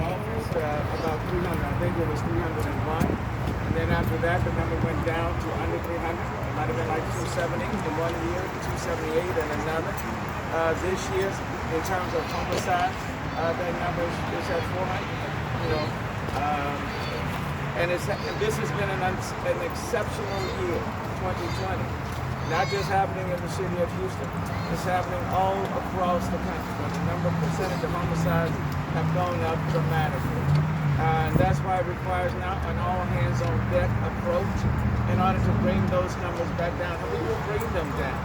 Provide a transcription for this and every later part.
office, about 300. I think it was 301. And then after that, the number went down to under 300. It might have been like 270 in one year, 278 in another. This year, in terms of homicide, that number is at 400. You know, and this has been an exceptional year, 2020. Not just happening in the city of Houston, it's happening all across the country. But the percentage of homicides have gone up dramatically. And that's why it requires now an all-hands-on-deck approach in order to bring those numbers back down. And we will bring them down,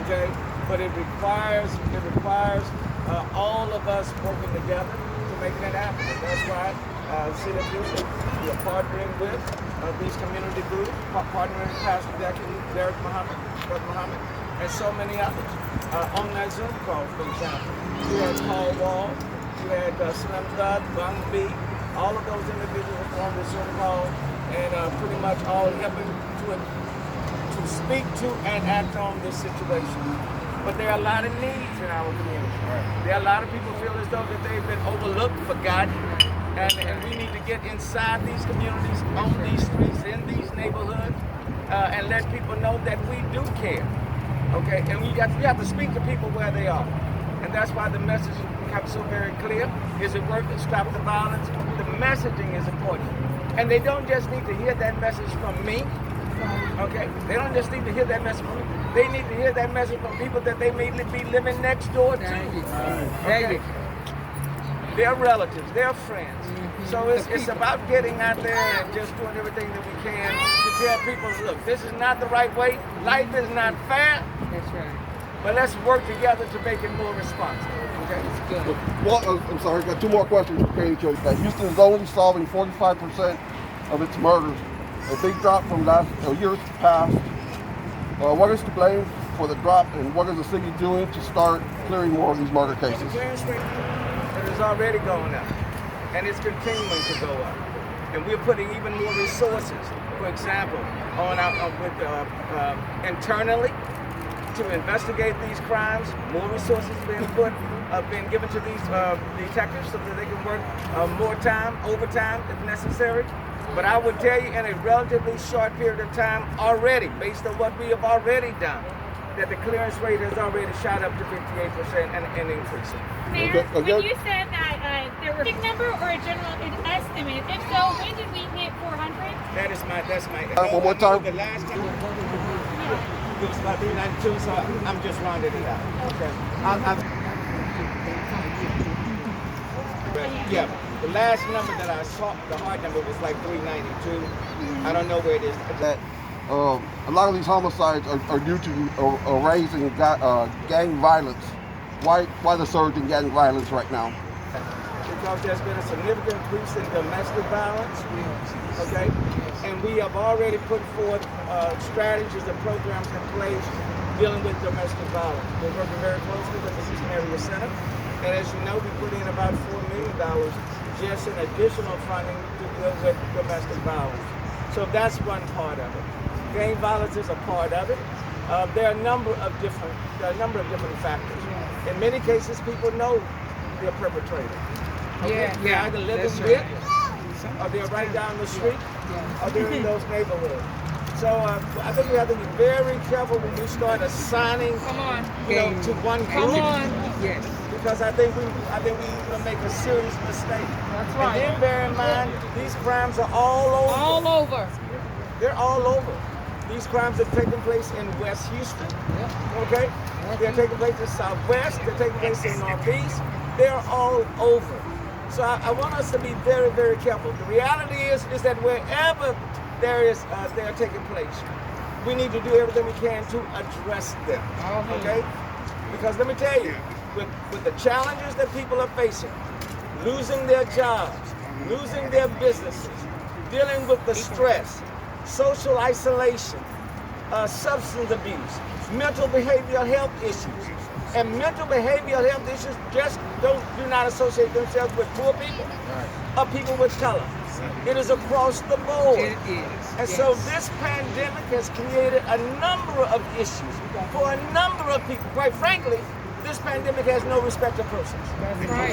okay? But it requires all of us working together to make that happen. And that's why City of Houston, we are partnering with these community groups, partnering with Pastor Derek Muhammad, and so many others. On that Zoom call, for example, you had Paul Wall, you had Slim Thug, Bun B, all of those individuals on the Zoom call, and pretty much all helping to speak to and act on this situation. But there are a lot of needs in our community. There are a lot of people feel as though that they've been overlooked, forgotten, and we need to get inside these communities, on these streets, in these neighborhoods, and let people know that we do care. Okay, and we have to speak to people where they are, and that's why the message becomes so very clear. Is it worth it? Stop the violence. The messaging is important, and they don't just need to hear that message from me. Okay, they don't just need to hear that message from me. They need to hear that message from people that they may be living next door to. Okay? Their relatives, their friends. So it's about getting out there and just doing everything that we can to tell people, look, this is not the right way. Life is not fair. That's right. But let's work together to make it more responsible. Okay? That's good. Well, I'm sorry, I got two more questions for Katie Choice. Houston is only solving 45% of its murders. A big drop from years past. What is to blame for the drop, and what is the city doing to start clearing more of these murder cases? The clearance rate is already going up, and it's continuing to go up. And we're putting even more resources, for example, internally to investigate these crimes. More resources being given to these detectives so that they can work more time, overtime if necessary. But I would tell you in a relatively short period of time already, based on what we have already done, that the clearance rate has already shot up to 58% and increasing. Mayor, when you said that there were a big number or a general estimate, if so, when did we hit 400? That's my One more time. The last time it was about 392, so I'm just rounding it out. Okay. Yeah, the last number that I saw, the hard number was like 392. I don't know where it is. That a lot of these homicides are due to a rise in gang violence. Why the surge in gang violence right now? Because there's been a significant increase in domestic violence, okay? And we have already put forth strategies and programs in place dealing with domestic violence. We're working very closely with the Houston Area Center. And as you know, we put in about $4 million just in additional funding to deal with domestic violence. So that's one part of it. Gang violence is a part of it. There are a number of different factors. In many cases, people know their perpetrator. Okay? They're either living with, or they're right down the street, or they're in those neighborhoods. So I think we have to be very careful when we start assigning, to one group. Yes. Because I think we will make a serious mistake. That's right. And then bear in mind, these crimes are all over. All over. They're all over. These crimes are taking place in West Houston. Okay? They're taking place in Southwest. They're taking place in Northeast. They're all over. So I want us to be very, very careful. The reality is that wherever they're taking place, we need to do everything we can to address them. Okay? Because let me tell you, with the challenges that people are facing, losing their jobs, losing their businesses, dealing with the stress, social isolation, substance abuse, mental behavioral health issues. And mental behavioral health issues just do not associate themselves with poor people or people with color. It is across the board. It is. And so this pandemic has created a number of issues for a number of people. Quite frankly, this pandemic has no respect of persons. That's right.